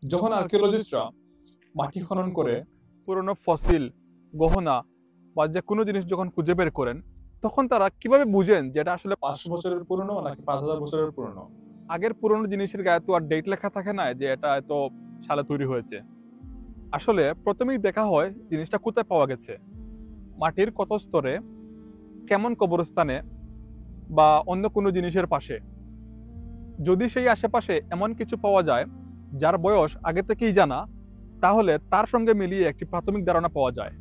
যখন আর্কিওলজিস্টরা মাটি খনন করে পুরনো ফসিল, গহনা বা যে কোনো জিনিস যখন খুঁজে বের করেন, তখন তারা কিভাবে বুঝেন যে এটা আসলে 500 বছরের পুরনো নাকি 5000 বছরের পুরনো? আগের পুরনো জিনিসের গায়ে তো আর ডেট লেখা থাকে না যে এটা এত সালে তৈরি হয়েছে। আসলে প্রথমেই দেখা হয় জিনিসটা কোথায় পাওয়া গেছে, মাটির কত স্তরে, কেমন কবরস্থানে, বা অন্য কোনো জিনিসের পাশে। যদি সেই আশেপাশে এমন কিছু পাওয়া যায় যার বয়স আগে থেকেই জানা, তাহলে তার সঙ্গে মিলিয়ে একটি প্রাথমিক ধারণা পাওয়া যায়।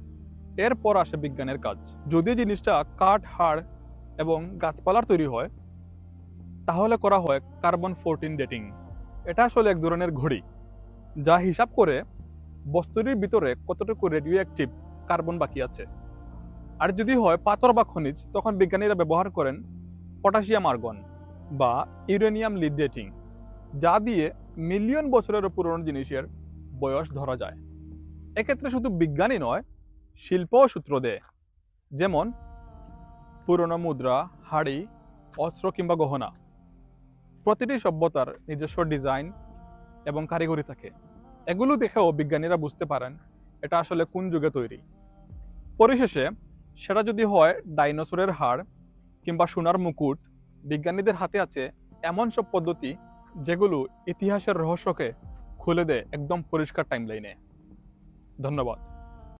এরপর আসে বিজ্ঞানের কাজ। যদি জিনিসটা কাঠ, হাড় এবং গাছপালার তৈরি হয়, তাহলে করা হয় কার্বন 14 ডেটিং। এটা আসলে এক ধরনের ঘড়ি যা হিসাব করে বস্তুটির ভিতরে কতটুকু রেডিও অ্যাক্টিভ কার্বন বাকি আছে। আর যদি হয় পাথর বা খনিজ, তখন বিজ্ঞানীরা ব্যবহার করেন পটাশিয়াম আর্গন বা ইউরেনিয়াম লিড ডেটিং, যা দিয়ে মিলিয়ন বছরের পুরনো জিনিসের বয়স ধরা যায়। এক্ষেত্রে শুধু বিজ্ঞানই নয়, শিল্পও সূত্র দেয়। যেমন পুরনো মুদ্রা, হাড়ি, অস্ত্র কিংবা গহনা। প্রতিটি সভ্যতার নিজস্ব ডিজাইন এবং কারিগরি থাকে। এগুলো দেখেও বিজ্ঞানীরা বুঝতে পারেন এটা আসলে কোন যুগে তৈরি। পরিশেষে সেটা যদি হয় ডাইনোসরের হাড় কিংবা সোনার মুকুট, বিজ্ঞানীদের হাতে আছে এমন সব পদ্ধতি যেগুলো ইতিহাসের রহস্যকে খুলে দেয় একদম পরিষ্কার টাইমলাইনে। ধন্যবাদ।